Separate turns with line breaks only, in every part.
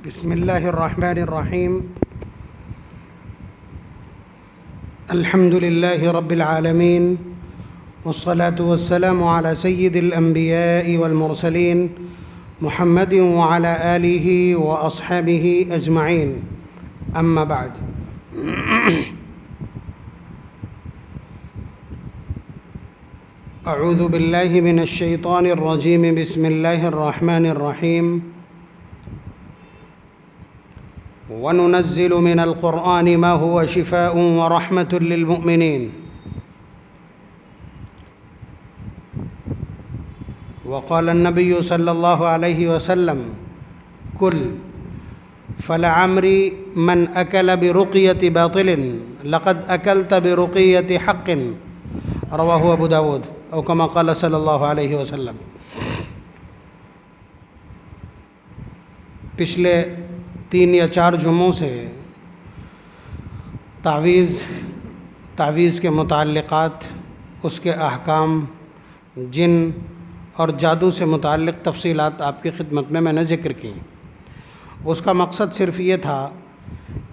بسم الله الرحمن الرحيم. الحمد لله رب العالمين، والصلاة والسلام على سيد الأنبياء والمرسلين محمد وعلى آله وأصحابه أجمعين. أما بعد، أعوذ بالله من الشيطان الرجيم. بسم الله الرحمن الرحيم. وَنُنَزِّلُ مِنَ الْقُرْآنِ مَا هُوَ شِفَاءٌ وَرَحْمَةٌ لِّلْمُؤْمِنِينَ. وقال النبي صلى الله عليه وسلم: كل فلعمري من أكل برقية باطل لقد أكلت برقية حق. رواه أبو داود أو كما قال صلی اللہ علیہ وسلم. پچھلے 3 یا 4 جمعوں سے تعویذ کے متعلقات، اس کے احکام، جن اور جادو سے متعلق تفصیلات آپ کی خدمت میں نے ذکر کی. اس کا مقصد صرف یہ تھا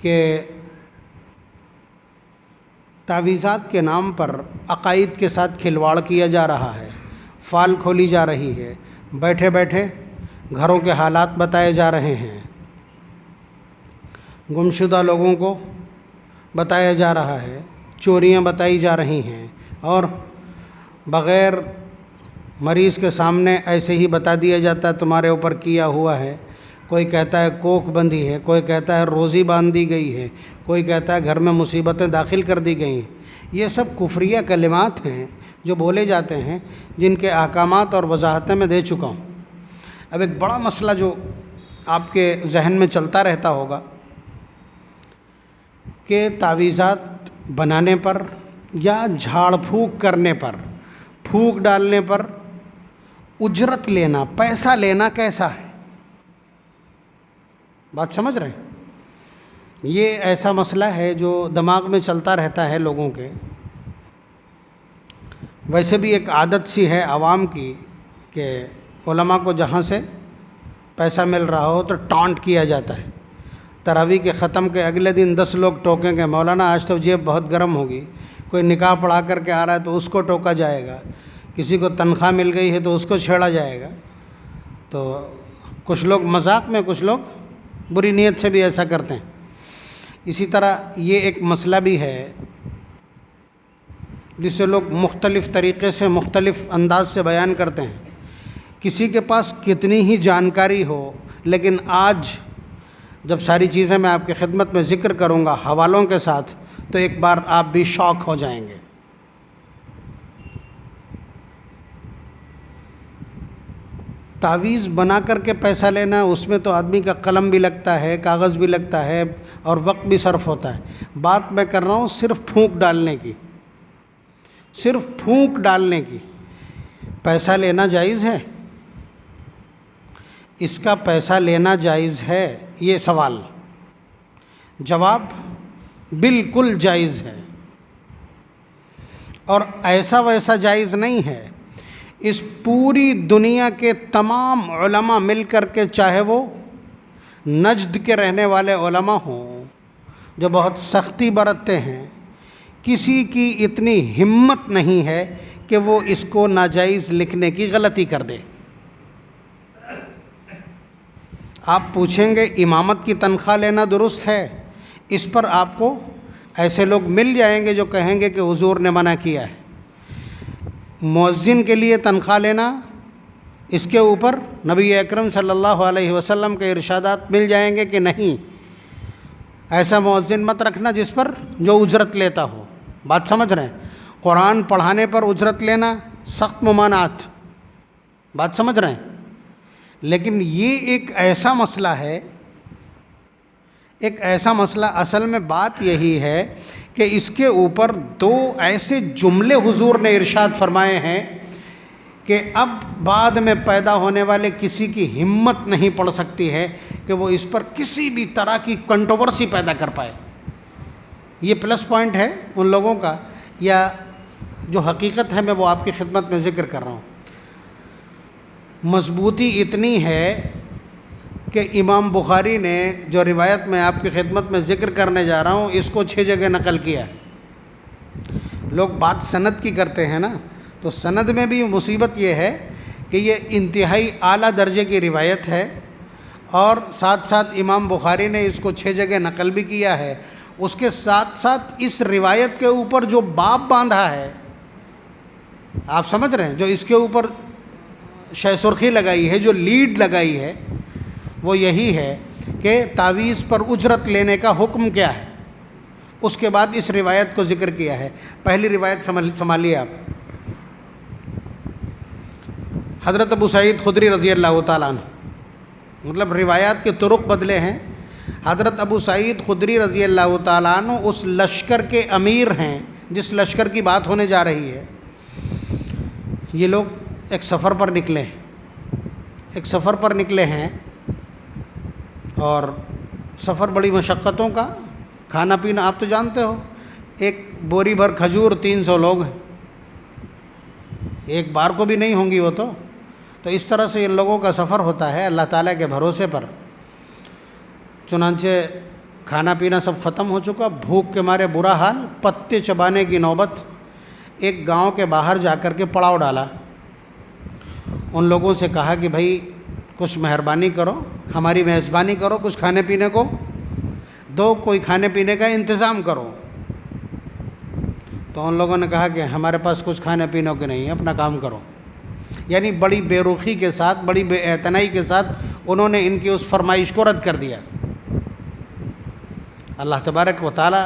کہ تعویذات کے نام پر عقائد کے ساتھ کھلواڑ کیا جا رہا ہے، فال کھولی جا رہی ہے، بیٹھے بیٹھے گھروں کے حالات بتائے جا رہے ہیں، گمشدہ لوگوں کو بتایا جا رہا ہے، چوریاں بتائی جا رہی ہیں، اور بغیر مریض کے سامنے ایسے ہی بتا دیا جاتا ہے تمہارے اوپر کیا ہوا ہے. کوئی کہتا ہے کوک بندھی ہے، کوئی کہتا ہے روزی باندھ دی گئی ہے، کوئی کہتا ہے گھر میں مصیبتیں داخل کر دی گئی ہیں. یہ سب کفریہ کلمات ہیں جو بولے جاتے ہیں، جن کے احکامات اور وضاحتیں میں دے چکا ہوں. اب ایک بڑا مسئلہ جو آپ کے ذہن میں چلتا رہتا ہوگا کہ تعویذات بنانے پر یا جھاڑ پھونک کرنے پر، پھونک ڈالنے پر اجرت لینا، پیسہ لینا کیسا ہے؟ بات سمجھ رہے ہیں؟ یہ ایسا مسئلہ ہے جو دماغ میں چلتا رہتا ہے لوگوں کے. ویسے بھی ایک عادت سی ہے عوام کی کہ علماء کو جہاں سے پیسہ مل رہا ہو تو ٹانٹ کیا جاتا ہے. تراویح کے ختم کے اگلے دن 10 لوگ ٹوکیں گے، مولانا آج تو جیب بہت گرم ہوگی. کوئی نکاح پڑھا کر کے آ رہا ہے تو اس کو ٹوکا جائے گا، کسی کو تنخواہ مل گئی ہے تو اس کو چھیڑا جائے گا. تو کچھ لوگ مذاق میں، کچھ لوگ بری نیت سے بھی ایسا کرتے ہیں. اسی طرح یہ ایک مسئلہ بھی ہے جس سے لوگ مختلف طریقے سے، مختلف انداز سے بیان کرتے ہیں. کسی کے پاس کتنی ہی جانکاری ہو، لیکن آج جب ساری چیزیں میں آپ کی خدمت میں ذکر کروں گا حوالوں کے ساتھ، تو ایک بار آپ بھی شوق ہو جائیں گے. تعویذ بنا کر کے پیسہ لینا، اس میں تو آدمی کا قلم بھی لگتا ہے، کاغذ بھی لگتا ہے، اور وقت بھی صرف ہوتا ہے. بات میں کر رہا ہوں صرف پھونک ڈالنے کی، صرف پھونک ڈالنے کی. پیسہ لینا جائز ہے؟ اس کا پیسہ لینا جائز ہے؟ یہ سوال. جواب: بالکل جائز ہے، اور ایسا ویسا جائز نہیں ہے. اس پوری دنیا کے تمام علماء مل کر کے، چاہے وہ نجد کے رہنے والے علماء ہوں جو بہت سختی برتتے ہیں، کسی کی اتنی ہمت نہیں ہے کہ وہ اس کو ناجائز لکھنے کی غلطی کر دے. آپ پوچھیں گے امامت کی تنخواہ لینا درست ہے؟ اس پر آپ کو ایسے لوگ مل جائیں گے جو کہیں گے کہ حضور نے منع کیا ہے. مؤذن کے لیے تنخواہ لینا، اس کے اوپر نبی اکرم صلی اللہ علیہ وسلم کے ارشادات مل جائیں گے کہ نہیں، ایسا مؤذن مت رکھنا جس پر جو اجرت لیتا ہو. بات سمجھ رہے ہیں؟ قرآن پڑھانے پر اجرت لینا سخت ممانعات. بات سمجھ رہے ہیں؟ لیکن یہ ایک ایسا مسئلہ ہے، ایک ایسا مسئلہ، اصل میں بات یہی ہے کہ اس کے اوپر 2 ایسے جملے حضور نے ارشاد فرمائے ہیں کہ اب بعد میں پیدا ہونے والے کسی کی ہمت نہیں پڑ سکتی ہے کہ وہ اس پر کسی بھی طرح کی کنٹروورسی پیدا کر پائے. یہ پلس پوائنٹ ہے ان لوگوں کا، یا جو حقیقت ہے میں وہ آپ کی خدمت میں ذکر کر رہا ہوں. مضبوطی اتنی ہے کہ امام بخاری نے جو روایت میں آپ کی خدمت میں ذکر کرنے جا رہا ہوں اس کو 6 جگہ نقل کیا ہے۔ لوگ بات سند کی کرتے ہیں نا، تو سند میں بھی مصیبت یہ ہے کہ یہ انتہائی اعلیٰ درجے کی روایت ہے، اور ساتھ ساتھ امام بخاری نے اس کو 6 جگہ نقل بھی کیا ہے۔ اس کے ساتھ ساتھ اس روایت کے اوپر جو باب باندھا ہے، آپ سمجھ رہے ہیں، جو اس کے اوپر شہ سرخی لگائی ہے، جو لیڈ لگائی ہے، وہ یہی ہے کہ تعویذ پر اجرت لینے کا حکم کیا ہے۔ اس کے بعد اس روایت کو ذکر کیا ہے۔ پہلی روایت سنبھالیے آپ، حضرت ابو سعید خدری رضی اللہ تعالیٰ عنہ، مطلب روایات کے طرق بدلے ہیں۔ حضرت ابو سعید خدری رضی اللہ تعالیٰ عنہ اس لشکر کے امیر ہیں جس لشکر کی بات ہونے جا رہی ہے۔ یہ لوگ ایک سفر پر نکلے ہیں، اور سفر بڑی مشقتوں کا، کھانا پینا آپ تو جانتے ہو، ایک بوری بھر کھجور 300 لوگ ہیں، ایک بار کو بھی نہیں ہوں گی وہ تو اس طرح سے ان لوگوں کا سفر ہوتا ہے اللہ تعالیٰ کے بھروسے پر۔ چنانچہ کھانا پینا سب ختم ہو چکا، بھوک کے مارے برا حال، پتے چبانے کی نوبت۔ ایک گاؤں کے باہر جا کر کے پڑاؤ ڈالا، ان لوگوں سے کہا کہ بھائی کچھ مہربانی کرو، ہماری میزبانی کرو، کچھ کھانے پینے کو دو، کوئی کھانے پینے کا انتظام کرو۔ تو ان لوگوں نے کہا کہ ہمارے پاس کچھ کھانے پینے کے نہیں ہے، اپنا کام کرو۔ یعنی بڑی بے رخی کے ساتھ، بڑی بے اعتنائی کے ساتھ انہوں نے ان کی اس فرمائش کو رد کر دیا۔ اللہ تبارک و تعالیٰ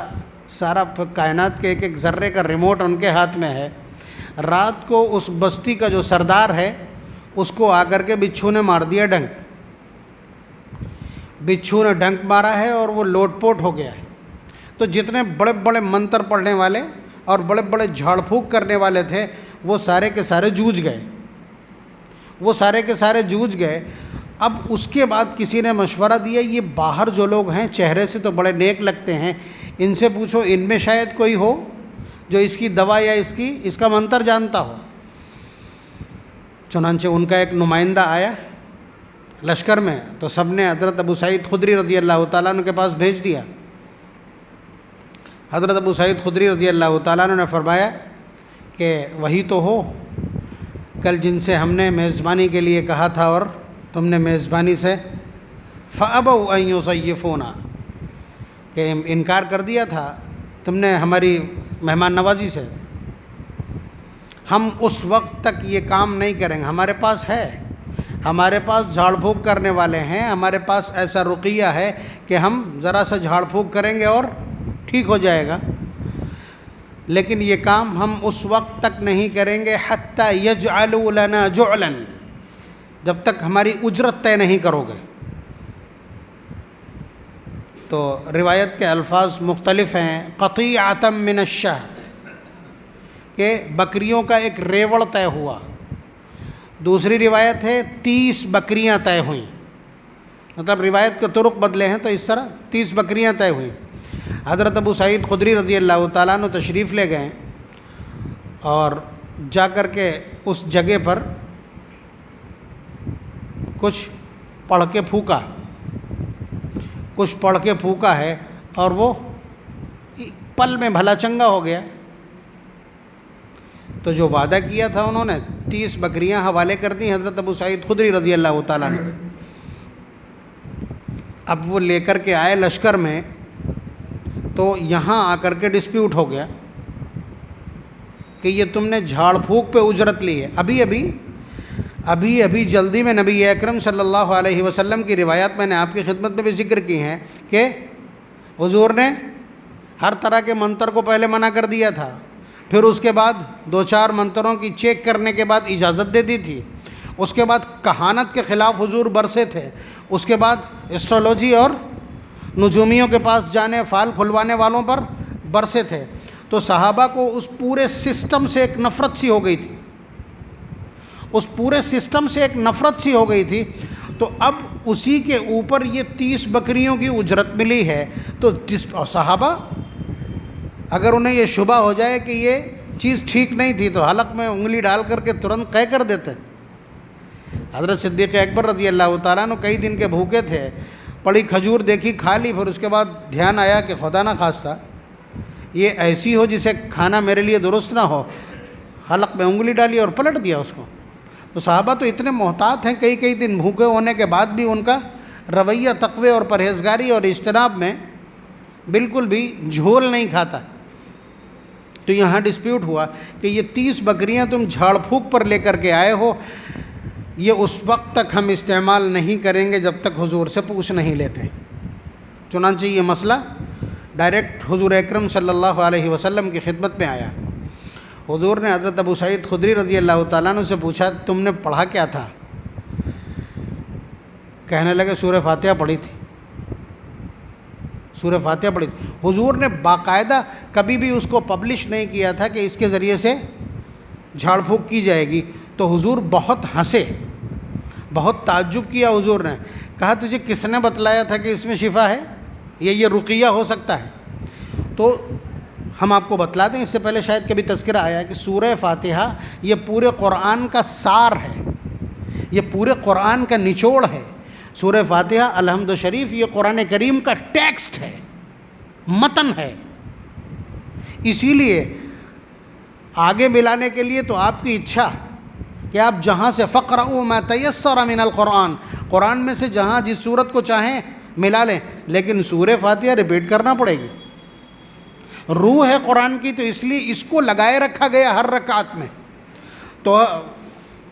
سارا کائنات کے ایک ایک ذرے کا ریموٹ ان کے ہاتھ میں ہے۔ رات کو اس بستی کا جو سردار ہے اس کو آ کر کے بچھو نے مار دیا ڈنک، بچھو نے ڈنک مارا ہے اور وہ لوٹ پوٹ ہو گیا ہے۔ تو جتنے بڑے بڑے منتر پڑھنے والے اور بڑے بڑے جھاڑ پھونک کرنے والے تھے وہ سارے کے سارے جوجھ گئے۔ اب اس کے بعد کسی نے مشورہ دیا، یہ باہر جو لوگ ہیں چہرے سے تو بڑے نیک لگتے ہیں، ان سے پوچھو ان میں شاید کوئی ہو جو اس کی دوا یا اس کا منتر جانتا ہو۔ چنانچہ ان کا ایک نمائندہ آیا لشکر میں، تو سب نے حضرت ابو سعید خدری رضی اللہ تعالیٰ عنہ کے پاس بھیج دیا۔ حضرت ابو سعید خدری رضی اللہ تعالیٰ عنہ نے فرمایا کہ وہی تو ہو کل جن سے ہم نے میزبانی کے لیے کہا تھا اور تم نے میزبانی سے فَأَبَوْا أَن يُضَيِّفُونَا، کہ انکار کر دیا تھا تم نے ہماری مہمان نوازی سے۔ ہم اس وقت تک یہ کام نہیں کریں گے، ہمارے پاس ہے، ہمارے پاس جھاڑ پھونک کرنے والے ہیں، ہمارے پاس ایسا رقیہ ہے کہ ہم ذرا سا جھاڑ پھونک کریں گے اور ٹھیک ہو جائے گا، لیکن یہ کام ہم اس وقت تک نہیں کریں گے حتیٰ یجعلوا لنا جعلا، جب تک ہماری اجرت طے نہیں کرو گے۔ تو روایت کے الفاظ مختلف ہیں، قطیعۃ من الشہر، کہ بکریوں کا ایک ریوڑ طے ہوا۔ دوسری روایت ہے 30 بکریاں طے ہوئیں، مطلب روایت کے طرق بدلے ہیں، تو اس طرح 30 بکریاں طے ہوئیں۔ حضرت ابو سعید خدری رضی اللہ تعالیٰ عنہ تشریف لے گئے اور جا کر کے اس جگہ پر کچھ پڑھ کے پھونکا ہے اور وہ پل میں بھلا چنگا ہو گیا۔ تو جو وعدہ کیا تھا انہوں نے 30 بکریاں حوالے کر دی حضرت ابو سعید خدری رضی اللہ تعالیٰ عنہ۔ اب وہ لے کر کے آئے لشکر میں، تو یہاں آ کر کے ڈسپیوٹ ہو گیا کہ یہ تم نے جھاڑ پھونک پہ اجرت لی ہے۔ ابھی جلدی میں نبی اکرم صلی اللہ علیہ وسلم کی روایات میں نے آپ کی خدمت میں بھی ذکر کی ہیں کہ حضور نے ہر طرح کے منتر کو پہلے منع کر دیا تھا، پھر اس کے بعد 2-4 منتروں کی چیک کرنے کے بعد اجازت دے دی تھی، اس کے بعد کہانت کے خلاف حضور برسے تھے، اس کے بعد ایسٹرولوجی اور نجومیوں کے پاس جانے، فال کھلوانے والوں پر برسے تھے۔ تو صحابہ کو اس پورے سسٹم سے ایک نفرت سی ہو گئی تھی، تو اب اسی کے اوپر یہ 30 بکریوں کی اجرت ملی ہے۔ تو صحابہ اگر انہیں یہ شبہ ہو جائے کہ یہ چیز ٹھیک نہیں تھی تو حلق میں انگلی ڈال کر کے ترنت قے کر دیتے۔ حضرت صدیق اکبر رضی اللہ تعالیٰ عنہ کئی دن کے بھوکے تھے، پڑی کھجور دیکھی، کھا لی، پھر اس کے بعد دھیان آیا کہ خدا نہ خواستہ یہ ایسی ہو جسے کھانا میرے لیے درست نہ ہو، حلق میں انگلی ڈالی اور پلٹ دیا اس کو۔ تو صحابہ تو اتنے محتاط ہیں، کئی دن بھوکے ہونے کے بعد بھی ان کا رویہ تقوی اور پرہیزگاری اور اجتناب میں بالکل بھی جھول نہیں کھاتا۔ تو یہاں ڈسپیوٹ ہوا کہ یہ 30 بکریاں تم جھاڑ پھونک پر لے کر کے آئے ہو، یہ اس وقت تک ہم استعمال نہیں کریں گے جب تک حضور سے پوچھ نہیں لیتے۔ چنانچہ یہ مسئلہ ڈائریکٹ حضور اکرم صلی اللہ علیہ وسلم کی خدمت میں آیا۔ حضور نے حضرت ابو سعید خدری رضی اللہ تعالیٰ عنہ سے پوچھا تم نے پڑھا کیا تھا؟ کہنے لگے سورہ فاتحہ پڑھی تھی، سورہ فاتحہ پڑھی تھی۔ حضور نے باقاعدہ کبھی بھی اس کو پبلش نہیں کیا تھا کہ اس کے ذریعے سے جھاڑ پھونک کی جائے گی۔ تو حضور بہت ہنسے، بہت تعجب کیا۔ حضور نے کہا تجھے کس نے بتلایا تھا کہ اس میں شفا ہے، یہ رقیہ ہو سکتا ہے؟ تو ہم آپ کو بتلا دیں، اس سے پہلے شاید کبھی تذکرہ آیا کہ سورہ فاتحہ یہ پورے قرآن کا سار ہے، یہ پورے قرآن کا نچوڑ ہے۔ سورہ فاتحہ الحمد شریف یہ قرآن کریم کا ٹیکسٹ ہے، متن ہے۔ اسی لیے آگے ملانے کے لیے تو آپ کی اچھا کہ آپ جہاں سے فقرؤوا ما تیسر من القرآن، قرآن میں سے جہاں جس صورت کو چاہیں ملا لیں، لیکن سورہ فاتحہ ریپیٹ کرنا پڑے گی۔ روح ہے قرآن کی، تو اس لیے اس کو لگائے رکھا گیا ہر رکعت میں۔ تو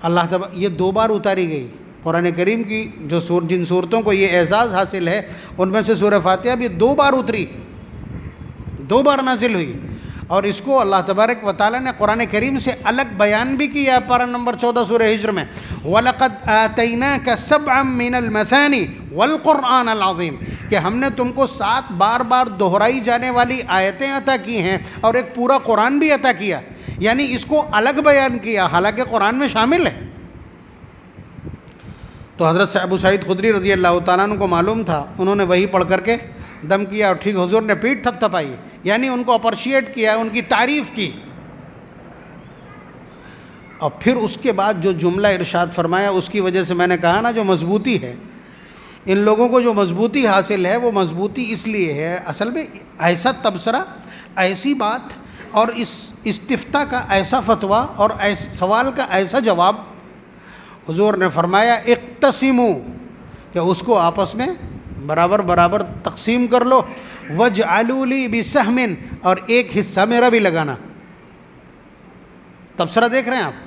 اللہ تعالیٰ یہ 2 بار اتاری گئی قرآن کریم کی، جن صورتوں کو یہ اعزاز حاصل ہے ان میں سے سورہ فاتحہ بھی 2 بار اتری، 2 بار نازل ہوئی۔ اور اس کو اللہ تبارک و تعالیٰ نے قرآن کریم سے الگ بیان بھی کیا پارہ نمبر 14 سورہ ہجر میں، وَلَقَدْ آتَيْنَاكَ سَبْعًا مِّنَ الْمَثَانِ وَالْقُرْآنَ الْعَظِيمِ، کہ ہم نے تم کو 7 بار دہرائی جانے والی آیتیں عطا کی ہیں اور ایک پورا قرآن بھی عطا کیا، یعنی اس کو الگ بیان کیا حالانکہ قرآن میں شامل ہے۔ تو حضرت ابو سعید خدری رضی اللہ تعالیٰ عنہ کو معلوم تھا، انہوں نے وہی پڑھ کر کے دم کیا اور ٹھیک حضور نے پیٹھ تھپ تھپائی، یعنی ان کو اپریشیٹ کیا، ان کی تعریف کی۔ اور پھر اس کے بعد جو جملہ ارشاد فرمایا، اس کی وجہ سے میں نے کہا نا جو مضبوطی ہے، ان لوگوں کو جو مضبوطی حاصل ہے وہ مضبوطی اس لیے ہے، اصل میں ایسا تبصرہ، ایسی بات اور اس استفتاء کا ایسا فتویٰ اور سوال کا ایسا جواب، حضور نے فرمایا اقتسموا، کہ اس کو آپس میں برابر تقسیم کر لو، وَاجْعَلُوا لِي بِسَهْمٍ، اور ایک حصہ میرا بھی لگانا۔ تبصرہ دیکھ رہے ہیں آپ،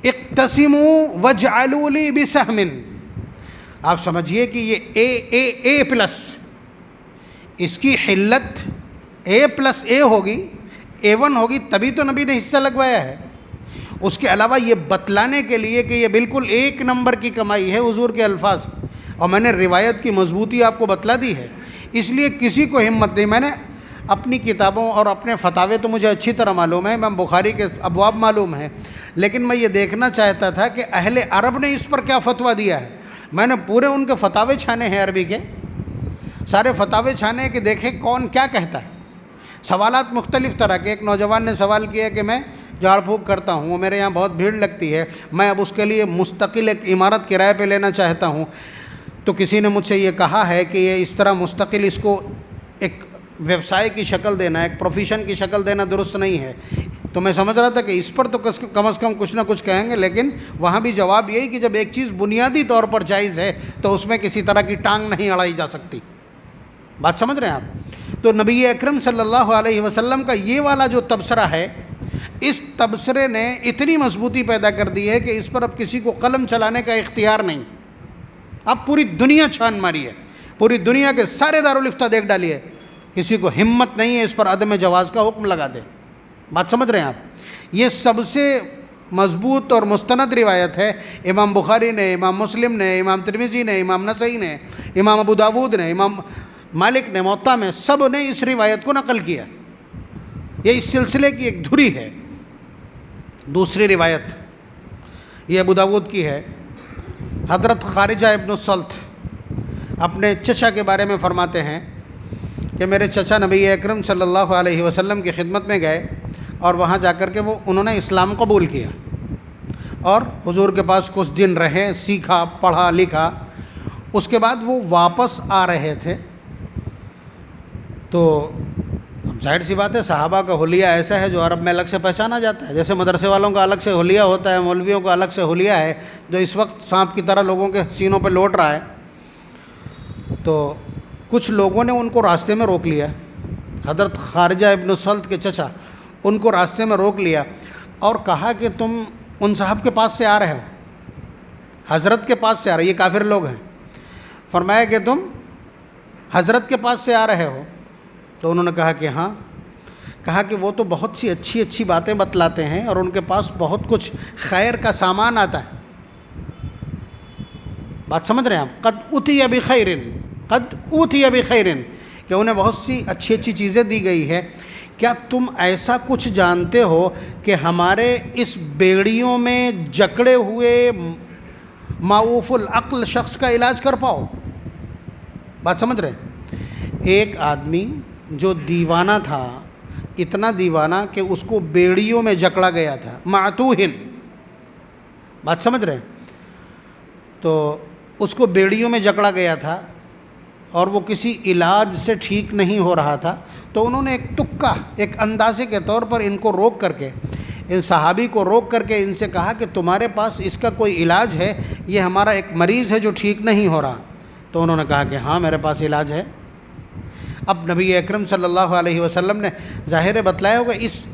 اقتسموا وَاجْعَلُوا لِي بِسَهْمٍ، آپ سمجھئے کہ یہ اے پلس، اس کی حلت اے پلس اے ہوگی، A1 ہوگی، تبھی تو نبی نے حصہ لگوایا ہے۔ اس کے علاوہ یہ بتلانے کے لیے کہ یہ بالکل 1 نمبر کی کمائی ہے حضور کے الفاظ، اور میں نے روایت کی مضبوطی آپ کو بتلا دی ہے، اس لیے کسی کو ہمت نہیں۔ میں نے اپنی کتابوں اور اپنے فتاوے تو مجھے اچھی طرح معلوم ہے، امام بخاری کے ابواب معلوم ہیں، لیکن میں یہ دیکھنا چاہتا تھا کہ اہل عرب نے اس پر کیا فتویٰ دیا ہے۔ میں نے پورے ان کے فتاوے چھانے ہیں، عربی کے سارے فتاوے چھانے ہیں کہ دیکھیں کون کیا کہتا ہے۔ سوالات مختلف طرح کے، ایک نوجوان نے سوال کیا کہ میں جھاڑ پھونک کرتا ہوں، وہ میرے یہاں بہت بھیڑ لگتی ہے، میں اب اس کے لیے مستقل ایک عمارت کرائے پہ لینا چاہتا ہوں۔ تو کسی نے مجھ سے یہ کہا ہے کہ یہ اس طرح مستقل اس کو ایک ویوسائے کی شکل دینا، ایک پروفیشن کی شکل دینا درست نہیں ہے۔ تو میں سمجھ رہا تھا کہ اس پر تو کم از کم کچھ نہ کچھ کہیں گے، لیکن وہاں بھی جواب یہی کہ جب ایک چیز بنیادی طور پر جائز ہے تو اس میں کسی طرح کی ٹانگ نہیں اڑائی جا سکتی۔ بات سمجھ رہے ہیں آپ؟ تو نبی اکرم صلی اللہ علیہ وسلم کا یہ والا جو تبصرہ ہے، اس تبصرے نے اتنی مضبوطی پیدا کر دی ہے کہ اس پر اب کسی کو قلم چلانے کا اختیار نہیں۔ اب پوری دنیا چھان ماری ہے، پوری دنیا کے سارے دارالفتہ دیکھ ڈالی ہے، کسی کو ہمت نہیں ہے اس پر عدم جواز کا حکم لگا دے۔ بات سمجھ رہے ہیں آپ؟ یہ سب سے مضبوط اور مستند روایت ہے۔ امام بخاری نے، امام مسلم نے، امام ترمذی نے، امام نسائی نے، امام ابو داود نے، امام مالک نے موطا میں، سب نے اس روایت کو نقل کیا۔ یہ اس سلسلے کی ایک دھری ہے۔ دوسری روایت یہ ابو داود کی ہے، حضرت خارجہ ابن الصلت اپنے چچا کے بارے میں فرماتے ہیں کہ میرے چچا نبی اکرم صلی اللہ علیہ وسلم کی خدمت میں گئے اور وہاں جا کر کے انہوں نے اسلام قبول کیا، اور حضور کے پاس کچھ دن رہے، سیکھا، پڑھا لکھا۔ اس کے بعد وہ واپس آ رہے تھے، تو ظاہر سی بات ہے صحابہ کا حلیہ ایسا ہے جو عرب میں الگ سے پہچانا جاتا ہے، جیسے مدرسے والوں کا الگ سے حلیہ ہوتا ہے، مولویوں کا الگ سے حلیہ ہے جو اس وقت سانپ کی طرح لوگوں کے سینوں پہ لوٹ رہا ہے۔ تو کچھ لوگوں نے ان کو راستے میں روک لیا، حضرت خارجہ ابن سلط کے چچا، ان کو راستے میں روک لیا اور کہا کہ تم ان صاحب کے پاس سے آ رہے ہو، حضرت کے پاس سے آ رہے، یہ کافر لوگ ہیں۔ فرمایا کہ تم حضرت کے پاس سے آ رہے ہو؟ تو انہوں نے کہا کہ ہاں۔ کہا کہ وہ تو بہت سی اچھی اچھی باتیں بتلاتے ہیں اور ان کے پاس بہت کچھ خیر کا سامان آتا ہے۔ بات سمجھ رہے ہیں آپ؟ قد اوتی بخیر، قد اوتی بخیر، کہ انہیں بہت سی اچھی اچھی چیزیں دی گئی ہے۔ کیا تم ایسا کچھ جانتے ہو کہ ہمارے اس بیڑیوں میں جکڑے ہوئے معوف العقل شخص کا علاج کر پاؤ؟ بات سمجھ رہے ہیں؟ ایک آدمی جو دیوانہ تھا، اتنا دیوانہ کہ اس کو بیڑیوں میں جکڑا گیا تھا، معتوہن، بات سمجھ رہے ہیں؟ تو اس کو بیڑیوں میں جکڑا گیا تھا اور وہ کسی علاج سے ٹھیک نہیں ہو رہا تھا، تو انہوں نے ایک تکہ، ایک اندازے کے طور پر ان کو روک کر کے، ان صحابی کو روک کر کے ان سے کہا کہ تمہارے پاس اس کا کوئی علاج ہے؟ یہ ہمارا ایک مریض ہے جو ٹھیک نہیں ہو رہا۔ تو انہوں نے کہا کہ ہاں میرے پاس علاج ہے۔ اب نبی اکرم صلی اللہ علیہ وسلم نے ظاہر بتلایا ہوگا، اس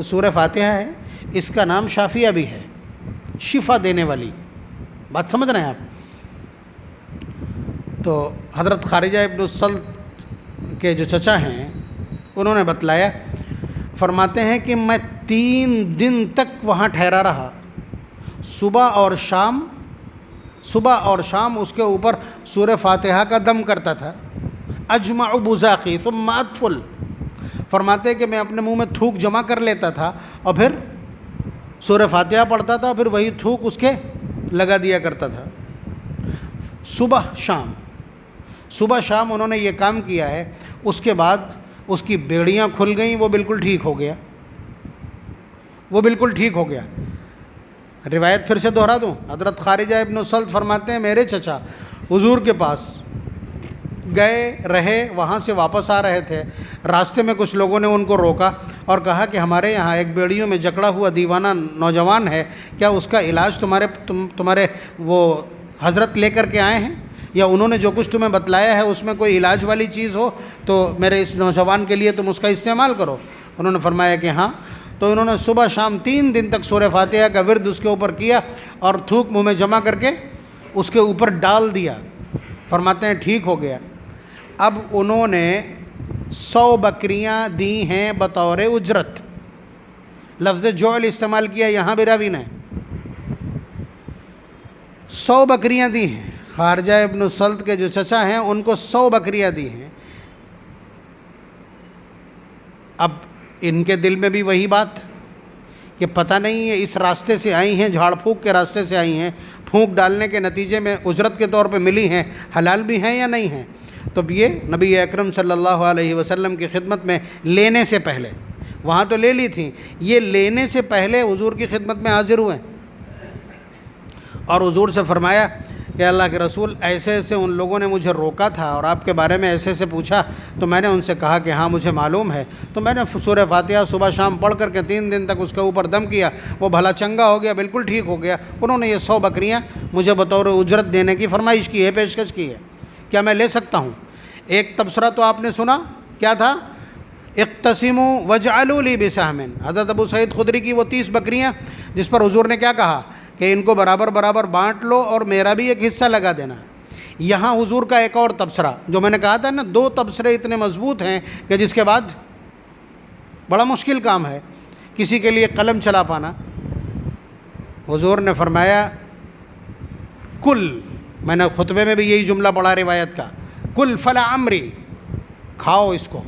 سورہ فاتحہ ہے، اس کا نام شافیہ بھی ہے، شفا دینے والی۔ بات سمجھ رہے ہیں آپ؟ تو حضرت خارجہ ابن سلط کے جو چچا ہیں انہوں نے بتلایا، فرماتے ہیں کہ میں 3 دن تک وہاں ٹھہرا رہا، صبح اور شام اس کے اوپر سورہ فاتحہ کا دم کرتا تھا۔ اجمع بزاقی ثم ادفل، فرماتے ہیں کہ میں اپنے منہ میں تھوک جمع کر لیتا تھا اور پھر سورہ فاتحہ پڑھتا تھا، پھر وہی تھوک اس کے لگا دیا کرتا تھا۔ صبح شام انہوں نے یہ کام کیا ہے۔ اس کے بعد اس کی بیڑیاں کھل گئیں، وہ بالکل ٹھیک ہو گیا، روایت پھر سے دہرا دوں، حضرت خارجہ ابن سلط فرماتے ہیں میرے چچا حضور کے پاس گئے رہے، وہاں سے واپس آ رہے تھے، راستے میں کچھ لوگوں نے ان کو روکا اور کہا کہ ہمارے یہاں ایک بیڑیوں میں جکڑا ہوا دیوانہ نوجوان ہے، کیا اس کا علاج تمہارے وہ حضرت لے کر کے آئے ہیں، یا انہوں نے جو کچھ تمہیں بتلایا ہے اس میں کوئی علاج والی چیز ہو تو میرے اس نوجوان کے لیے تم اس کا استعمال کرو؟ انہوں نے فرمایا کہ ہاں۔ تو انہوں نے صبح شام 3 دن تک سورہ فاتحہ کا ورد اس کے اوپر کیا اور تھوک منہ میں جمع کر کے اس کے اوپر ڈال دیا، فرماتے ہیں ٹھیک ہو گیا۔ اب انہوں نے 100 بکریاں دی ہیں بطور اجرت، لفظ جعل استعمال کیا یہاں بھی راوی نے، 100 بکریاں دی ہیں۔ خارجہ ابن سلط کے جو چچا ہیں ان کو 100 بکریاں دی ہیں۔ اب ان کے دل میں بھی وہی بات کہ پتہ نہیں ہے اس راستے سے آئی ہیں، جھاڑ پھونک کے راستے سے آئی ہیں، پھونک ڈالنے کے نتیجے میں اجرت کے طور پہ ملی ہیں، حلال بھی ہیں یا نہیں ہیں؟ تو یہ نبی اکرم صلی اللہ علیہ وسلم کی خدمت میں لینے سے پہلے، وہاں تو لے لی تھیں، یہ لینے سے پہلے حضور کی خدمت میں حاضر ہوئے اور حضور سے فرمایا کہ اللہ کے رسول ایسے ایسے ان لوگوں نے مجھے روکا تھا اور آپ کے بارے میں ایسے ایسے پوچھا، تو میں نے ان سے کہا کہ ہاں مجھے معلوم ہے، تو میں نے سورہ فاتحہ صبح شام پڑھ کر کے 3 دن تک اس کے اوپر دم کیا، وہ بھلا چنگا ہو گیا، بالکل ٹھیک ہو گیا۔ انہوں نے یہ 100 بکریاں مجھے بطور اجرت دینے کی فرمائش کی ہے، پیشکش کی ہے، کیا میں لے سکتا ہوں؟ ایک تبصرہ تو آپ نے سنا، کیا تھا؟ اقتسموا واجعلوا لی بسہم، حضرت ابو سعید خدری کی وہ 30 بکریاں جس پر حضور نے کیا کہا کہ ان کو برابر برابر بانٹ لو اور میرا بھی ایک حصہ لگا دینا۔ یہاں حضور کا ایک اور تبصرہ، جو میں نے کہا تھا نا 2 تبصرے اتنے مضبوط ہیں کہ جس کے بعد بڑا مشکل کام ہے کسی کے لیے قلم چلا پانا۔ حضور نے فرمایا کل، میں نے خطبے میں بھی یہی جملہ پڑھا روایت کا، کل فلا عمری، کھاؤ اس کو،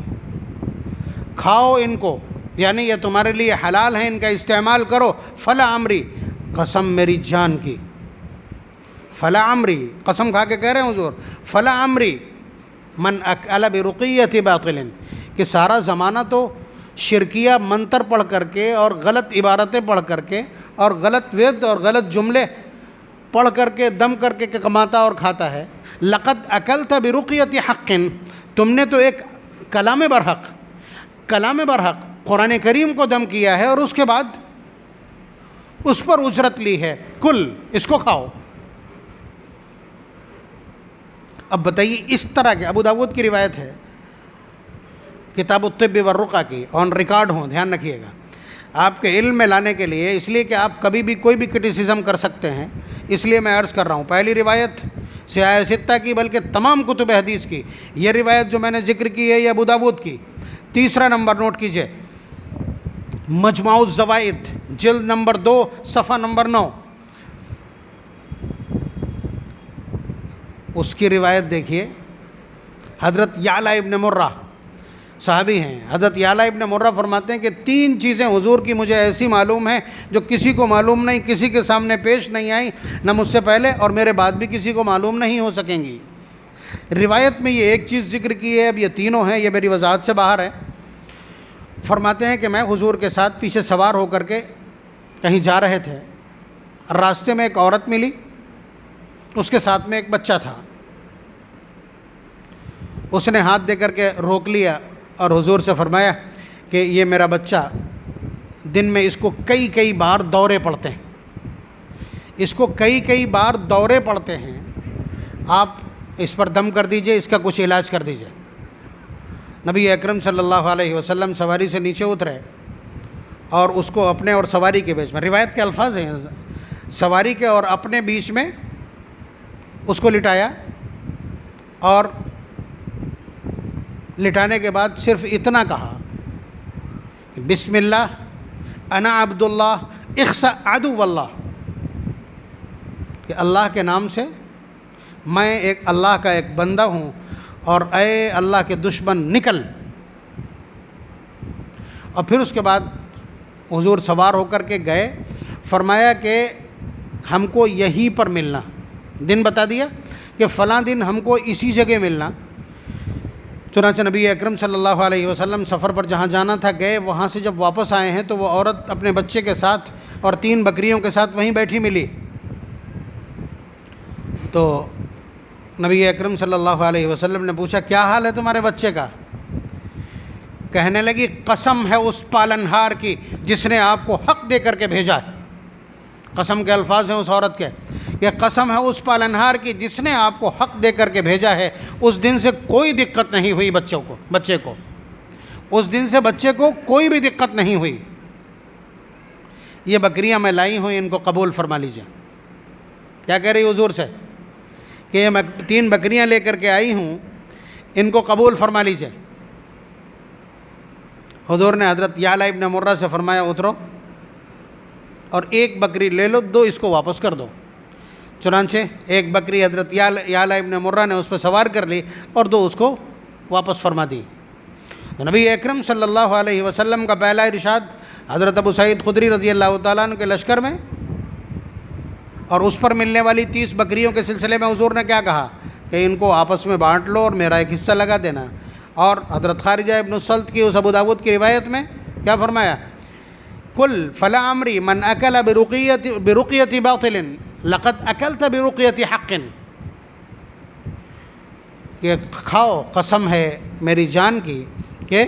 کھاؤ ان کو، یعنی یہ تمہارے لیے حلال ہے، ان کا استعمال کرو، فلا عمری، قسم میری جان کی، فلا عمری، قسم کھا کے کہہ رہے ہیں حضور، فلا عمری من اکل برقیۃ باطل، کہ سارا زمانہ تو شرکیہ منتر پڑھ کر کے اور غلط عبارتیں پڑھ کر کے اور غلط ورد اور غلط جملے پڑھ کر کے دم کر کے کماتا اور کھاتا ہے. لقد اکلت برقیۃ حق، تم نے تو ایک کلام برحق قرآن کریم کو دم کیا ہے اور اس کے بعد اس پر اجرت لی ہے. کل، اس کو کھاؤ. اب بتائیے، اس طرح کے ابو داؤد کی روایت ہے، کتاب الطب والرقیہ کی، آن ریکارڈ ہوں، دھیان رکھیے گا. آپ کے علم میں لانے کے لیے، اس لیے کہ آپ کبھی بھی کوئی بھی کرٹیسزم کر سکتے ہیں، اس لیے میں عرض کر رہا ہوں. پہلی روایت سیاہ ستہ کی، بلکہ تمام کتب حدیث کی یہ روایت جو میں نے ذکر کی ہے، یہ ابو داؤد کی. تیسرا نمبر نوٹ کیجئے، مجموع الزوائد جلد نمبر 2 صفحہ نمبر 9، اس کی روایت دیکھیے. حضرت یعلا ابن مرہ صحابی ہیں. حضرت یعلا ابن مرہ فرماتے ہیں کہ 3 چیزیں حضور کی مجھے ایسی معلوم ہیں جو کسی کو معلوم نہیں، کسی کے سامنے پیش نہیں آئیں، نہ مجھ سے پہلے اور میرے بعد بھی کسی کو معلوم نہیں ہو سکیں گی. روایت میں یہ ایک چیز ذکر کی ہے، اب یہ تینوں ہیں، یہ میری وضاحت سے باہر ہے. فرماتے ہیں کہ میں حضور کے ساتھ پیچھے سوار ہو کر کے کہیں جا رہے تھے. راستے میں ایک عورت ملی، اس کے ساتھ میں ایک بچہ تھا. اس نے ہاتھ دے کر کے روک لیا اور حضور سے فرمایا کہ یہ میرا بچہ دن میں اس کو کئی بار دورے پڑتے ہیں، اس کو کئی بار دورے پڑتے ہیں، آپ اس پر دم کر دیجئے، اس کا کچھ علاج کر دیجئے. نبی اکرم صلی اللہ علیہ وسلم سواری سے نیچے اترے اور اس کو اپنے اور سواری کے بیچ میں، روایت کے الفاظ ہیں، سواری کے اور اپنے بیچ میں اس کو لٹایا، اور لٹانے کے بعد صرف اتنا کہا کہ بسم اللہ انا عبد اللہ اخسأ عدو اللہ، کہ اللہ کے نام سے میں ایک اللہ کا ایک بندہ ہوں اور اے اللہ کے دشمن نکل. اور پھر اس کے بعد حضور سوار ہو کر کے گئے. فرمایا کہ ہم کو یہیں پر ملنا، دن بتا دیا کہ فلاں دن ہم کو اسی جگہ ملنا. چنانچہ نبی اکرم صلی اللہ علیہ وسلم سفر پر جہاں جانا تھا گئے. وہاں سے جب واپس آئے ہیں تو وہ عورت اپنے بچے کے ساتھ اور 3 بکریوں کے ساتھ وہیں بیٹھی ملی. تو نبی اکرم صلی اللہ علیہ وسلم نے پوچھا کیا حال ہے تمہارے بچے کا؟ کہنے لگی قسم ہے اس پالنہار کی جس نے آپ کو حق دے کر کے بھیجا ہے. قسم کے الفاظ ہیں اس عورت کے کہ قسم ہے اس پالنہار کی جس نے آپ کو حق دے کر کے بھیجا ہے. اس دن سے کوئی دقت نہیں ہوئی بچے کو اس دن سے بچے کو کوئی بھی دقت نہیں ہوئی. یہ بکریاں میں لائی ہوں، ان کو قبول فرما لیجیے. کیا کہہ رہی حضور سے کہ یہ میں 3 بکریاں لے کر کے آئی ہوں، ان کو قبول فرما لیجیے. حضور نے حضرت یعلا ابن مرہ سے فرمایا اترو اور 1 بکری لے لو، 2 اس کو واپس کر دو. چنانچہ 1 بکری حضرت یعلا ابن مرہ نے اس پہ سوار کر لی اور 2 اس کو واپس فرما دی. نبی اکرم صلی اللہ علیہ وسلم کا پہلا ارشاد حضرت ابو سعید خدری رضی اللہ تعالیٰ عنہ کے لشکر میں اور اس پر ملنے والی 30 بکریوں کے سلسلے میں حضور نے کیا کہا کہ ان کو آپس میں بانٹ لو اور میرا ایک حصہ لگا دینا. اور حضرت خارجہ ابن السلط کی اس ابو داؤد کی روایت میں کیا فرمایا؟ کل فلا عمری من اکل برقیت باطل لقد اکلت برقیت حق، کہ کھاؤ، قسم ہے میری جان کی کہ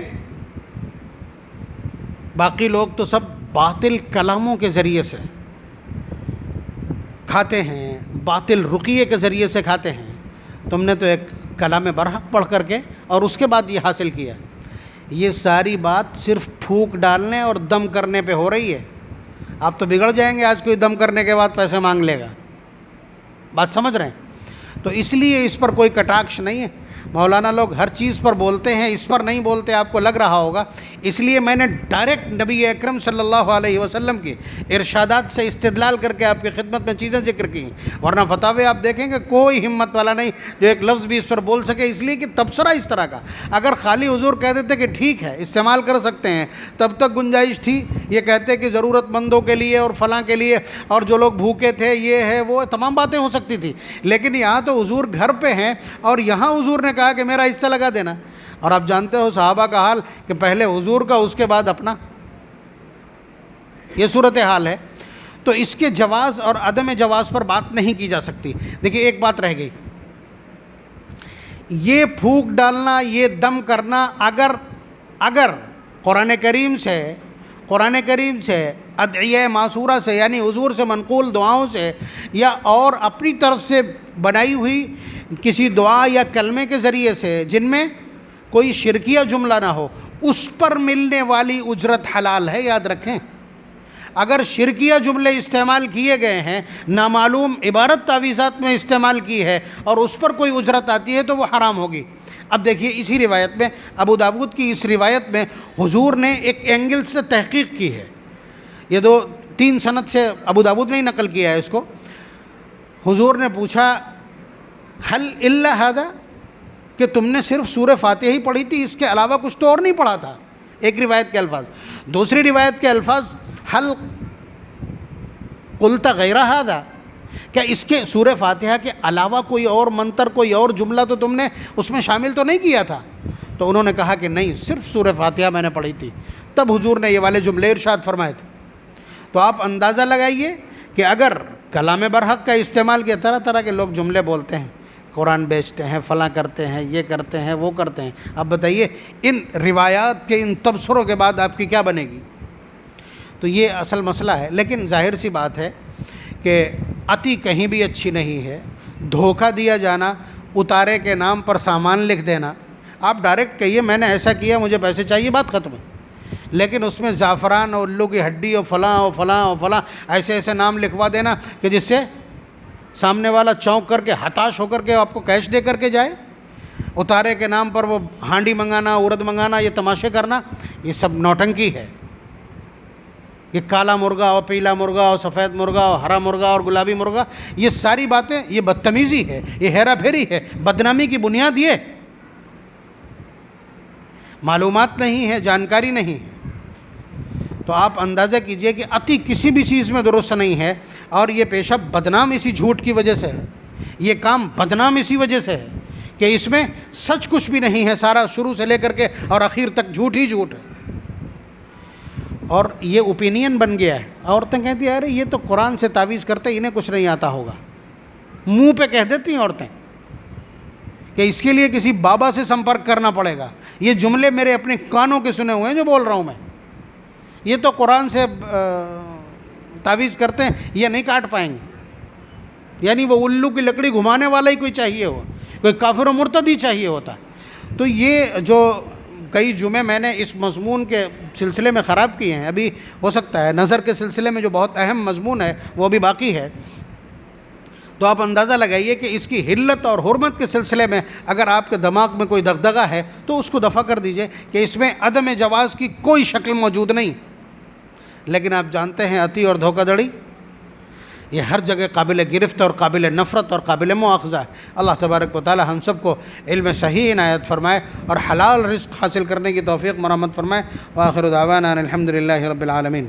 باقی لوگ تو سب باطل کلاموں کے ذریعے سے کھاتے ہیں، باطل رقیے کے ذریعے سے کھاتے ہیں، تم نے تو ایک کلام برحق پڑھ کر کے اور اس کے بعد یہ حاصل کیا. یہ ساری بات صرف پھونک ڈالنے اور دم کرنے پہ ہو رہی ہے. آپ تو بگڑ جائیں گے آج کوئی دم کرنے کے بعد پیسے مانگ لے گا. بات سمجھ رہے ہیں؟ تو اس لیے اس پر کوئی کٹاکش نہیں ہے. مولانا لوگ ہر چیز پر بولتے ہیں، اس پر نہیں بولتے، آپ کو لگ رہا ہوگا. اس لیے میں نے ڈائریکٹ نبی اکرم صلی اللہ علیہ وسلم کی ارشادات سے استدلال کر کے آپ کی خدمت میں چیزیں ذکر کی. ورنہ فتاوے آپ دیکھیں گے کوئی ہمت والا نہیں جو ایک لفظ بھی اس پر بول سکے، اس لیے کہ تبصرہ اس طرح کا. اگر خالی حضور کہہ دیتے کہ ٹھیک ہے استعمال کر سکتے ہیں تب تک گنجائش تھی. یہ کہتے کہ ضرورت مندوں کے لیے اور فلاں کے لیے اور جو لوگ بھوکے تھے، یہ ہے وہ، تمام باتیں ہو سکتی تھی. لیکن یہاں تو حضور گھر پہ ہیں اور یہاں حضور نے کہا کہ میرا حصہ لگا دینا. اور آپ جانتے ہو صحابہ کا حال کہ پہلے حضور کا، اس کے بعد اپنا، یہ صورت حال ہے. تو اس کے جواز اور عدم جواز پر بات نہیں کی جا سکتی۔ دیکھیے ایک بات رہ گئی، یہ پھونک ڈالنا، یہ دم کرنا، اگر قرآن کریم سے ادعیہ معصورہ سے یعنی حضور سے منقول دعاؤں سے یا اور اپنی طرف سے بنائی ہوئی کسی دعا یا کلمے کے ذریعے سے جن میں کوئی شرکیہ جملہ نہ ہو، اس پر ملنے والی اجرت حلال ہے، یاد رکھیں۔ اگر شرکیہ جملے استعمال کیے گئے ہیں، نامعلوم عبارت تعویذات میں استعمال کی ہے اور اس پر کوئی اجرت آتی ہے تو وہ حرام ہوگی۔ اب دیکھیے اسی روایت میں، ابو داود کی اس روایت میں حضور نے ایک اینگل سے تحقیق کی ہے، یہ 2-3 سند سے ابو داود نے ہی نقل کیا ہے اس کو۔ حضور نے پوچھا حل الا ھذا، کہ تم نے صرف سورہ فاتحہ ہی پڑھی تھی، اس کے علاوہ کچھ تو اور نہیں پڑھا تھا؟ ایک روایت کے الفاظ۔ دوسری روایت کے الفاظ حل قلت غیر ھذا، کیا اس کے سورہ فاتحہ کے علاوہ کوئی اور منتر، کوئی اور جملہ تو تم نے اس میں شامل تو نہیں کیا تھا؟ تو انہوں نے کہا کہ نہیں، صرف سورہ فاتحہ میں نے پڑھی تھی۔ تب حضور نے یہ والے جملے ارشاد فرمائے تھے۔ تو آپ اندازہ لگائیے کہ اگر کلام برحق کا استعمال کیا، طرح طرح کے لوگ جملے بولتے ہیں، قرآن بیچتے ہیں، فلاں کرتے ہیں، یہ کرتے ہیں، وہ کرتے ہیں۔ اب بتائیے ان روایات کے ان تبصروں کے بعد آپ کی کیا بنے گی؟ تو یہ اصل مسئلہ ہے۔ لیکن ظاہر سی بات ہے کہ عطی کہیں بھی اچھی نہیں ہے۔ دھوکہ دیا جانا، اتارے کے نام پر سامان لکھ دینا، آپ ڈائریکٹ کہیے میں نے ایسا کیا، مجھے پیسے چاہیے، بات ختم ہے۔ لیکن اس میں زعفران اور الو کی ہڈی اور فلاں اور فلاں اور فلاں ایسے نام لکھوا دینا کہ جس سے سامنے والا چونک کر کے، ہتاش ہو کر کے آپ کو کیش دے کر کے جائے۔ اتارے کے نام پر وہ ہانڈی منگانا، ارد منگانا، یہ تماشے کرنا، یہ سب نوٹنکی ہے۔ یہ کالا مرغا اور پیلا مرغا اور سفید مرغا اور ہرا مرغا اور گلابی مرغا، یہ ساری باتیں، یہ بدتمیزی ہے، یہ ہیرا پھیری ہے، بدنامی کی بنیاد یہ معلومات نہیں ہے، جانکاری نہیں ہے۔ تو آپ اندازہ کیجئے کہ عطی کسی بھی چیز میں درست نہیں ہے، اور یہ پیشہ بدنام اسی جھوٹ کی وجہ سے ہے، یہ کام بدنام اسی وجہ سے ہے کہ اس میں سچ کچھ بھی نہیں ہے، سارا شروع سے لے کر کے اور آخر تک جھوٹ ہی جھوٹ ہے۔ اور یہ اوپینین بن گیا ہے۔ عورتیں کہتی ہیں ارے یہ تو قرآن سے تعویذ کرتے، انہیں کچھ نہیں آتا ہوگا، منہ پہ کہہ دیتی ہیں عورتیں کہ اس کے لیے کسی بابا سے سمپرک کرنا پڑے گا۔ یہ جملے میرے اپنے کانوں کے سنے ہوئے ہیں جو بول رہا ہوں میں، یہ تو قرآن سے تعویذ کرتے ہیں، یہ نہیں کاٹ پائیں گے۔ یعنی وہ الو کی لکڑی گھمانے والا ہی کوئی چاہیے ہو، کوئی کافر و مرتد ہی چاہیے ہوتا۔ تو یہ جو کئی جمعے میں نے اس مضمون کے سلسلے میں خراب کیے ہیں، ابھی ہو سکتا ہے نظر کے سلسلے میں جو بہت اہم مضمون ہے وہ بھی باقی ہے۔ تو آپ اندازہ لگائیے کہ اس کی حلت اور حرمت کے سلسلے میں اگر آپ کے دماغ میں کوئی دغدغہ ہے تو اس کو دفع کر دیجئے کہ اس میں عدم جواز کی کوئی شکل موجود نہیں۔ لیکن آپ جانتے ہیں عطی اور دھوکہ دڑی یہ ہر جگہ قابل گرفت اور قابل نفرت اور قابل مواخذہ ہے۔ اللہ تبارک و تعالی ہم سب کو علم صحیح عنایت فرمائے اور حلال رزق حاصل کرنے کی توفیق مرحمت فرمائے۔ وآخر دعوانا ان الحمد للہ رب العالمین۔